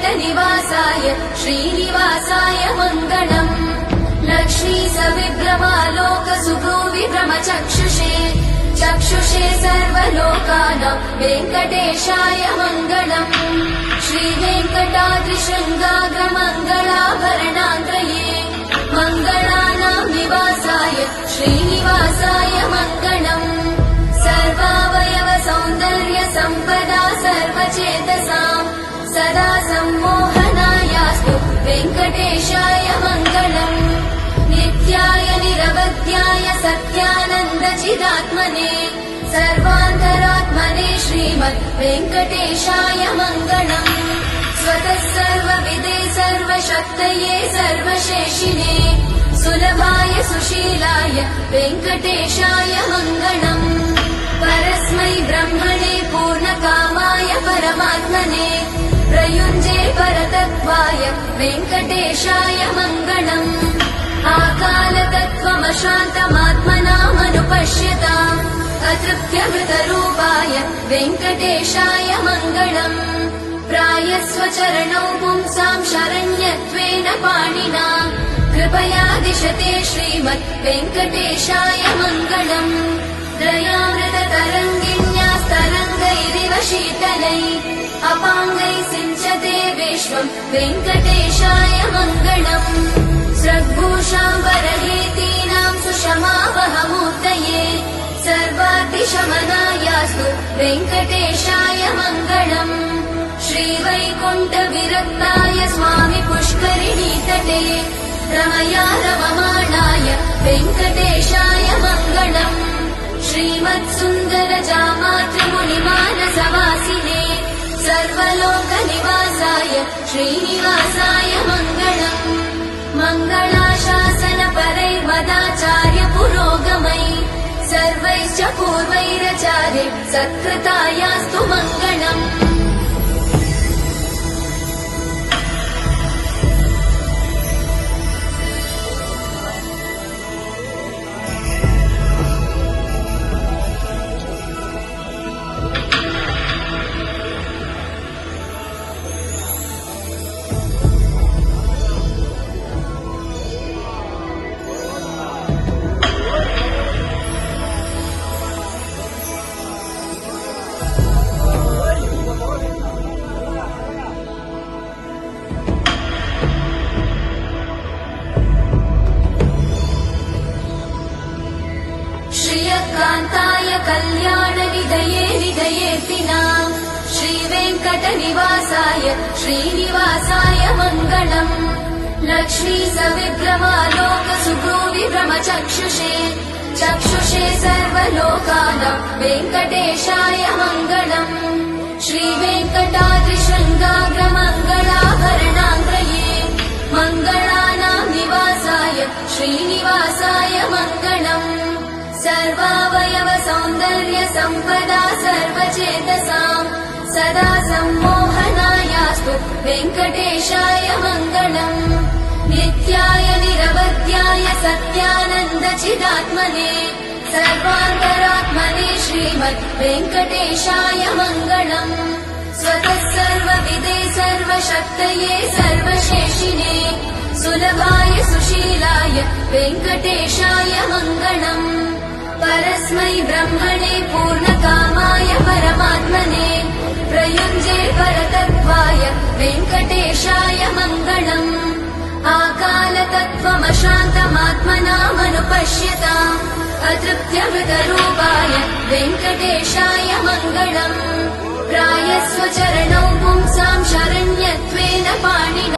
वेङ्कटनिवासाय श्रीनिवासाय मङ्गलम्। लक्ष्मी सविभ्रमालोकसुभ्रूविभ्रमचक्षुषे चक्षुषे सर्वलोकानां वेङ्कटेशाय मङ्गलम्। श्रीवेङ्कटाद्रिशृङ्गाग्रमङ्गलाभरणान्त्रये मङ्गलानां निवासाय श्रीनिवासाय मङ्गलम्। सर्वावयव सौन्दर्य सम्पदा सर्वचेतसां सदा सम्मोहनायास्तु वेङ्कटेशाय मङ्गलम्। नित्याय निरवध्याय सत्यानन्दचिदात्मने सर्वान्तरात्मने श्रीमद् वेङ्कटेशाय मङ्गलम्। स्वतः सर्वविदे सर्वशक्तये सर्वशेषिणे सुलभाय सुशीलाय वेङ्कटेशाय मङ्गलम्। परस्मै ब्रह्मणे पूर्णकामाय परमात्मने प्रयुञ्जे परतत्त्वाय वेङ्कटेशाय मङ्गलम्। आकालतत्त्वमशान्तमात्मनामनुपश्यताम् अतृप्त्यमृतरूपाय वेङ्कटेशाय मङ्गलम्। प्रायस्वचरणौ पुंसां शरण्यत्वेन पाणिना कृपया दिशते श्रीमद् वेङ्कटेशाय मङ्गलम्। दयामृततरङ्गिण्यास्तरङ्गैरिव शीतलै अपाङ्गैः सिञ्चते विश्वम् वेङ्कटेशाय मङ्गलम्। स्रग्भूषाम्बरहेतीनां सुषमावहमूर्तये सर्वातिशमनायास्तु वेङ्कटेशाय मङ्गलम्। श्रीवैकुण्ठविरक्ताय स्वामि पुष्करिणीतटे रमया रममाणाय वेङ्कटेशाय मङ्गलम्। श्रीमत्सुन्दरजामातृमुनिमानसवासिने सर्वलोकनिवासाय श्रीनिवासाय मङ्गलम्। मङ्गलाशासनपरैर्मदाचार्य पुरोगमै सर्वैश्च पूर्वैरचार्य सत्कृतायास्तु मङ्गलम्। श्रियकान्ताय कल्याणनिधये निधयेऽर्पिनाम् श्रीवेङ्कटनिवासाय श्रीनिवासाय मङ्गलम्। लक्ष्मी सविभ्रमालोकसुभ्रूविभ्रमचक्षुषे चक्षुषे सर्वलोकानां वेङ्कटेशाय मङ्गलम्। श्रीवेङ्कटाद्रिशृङ्गाग्रमङ्गलाभरणान्त्रये मङ्गलानां निवासाय श्रीनिवासाय मङ्गलम्। सर्वावयव सौन्दर्य सम्पदा सर्वचेतसां सदा सम्मोहनायास्तु वेङ्कटेशाय मङ्गलम्। नित्याय निरवध्याय सत्यानन्दचिदात्मने सर्वान्तरात्मने श्रीमद् वेङ्कटेशाय मङ्गलम्। स्वतः सर्वविदे सर्वशक्तये सर्वशेषिणे सुलभाय सुशीलाय वेङ्कटेशाय मङ्गलम्। परस्मै ब्रह्मणे पूर्णकामाय परमात्मने प्रयुञ्जे परतत्त्वाय वेङ्कटेशाय मङ्गलम्। आकालतत्त्वमशान्तमात्मनामनुपश्यताम् अतृप्त्यमृतरूपाय वेङ्कटेशाय मङ्गलम्। प्रायस्वचरणौ पुंसां शरण्यत्वेन पाणिना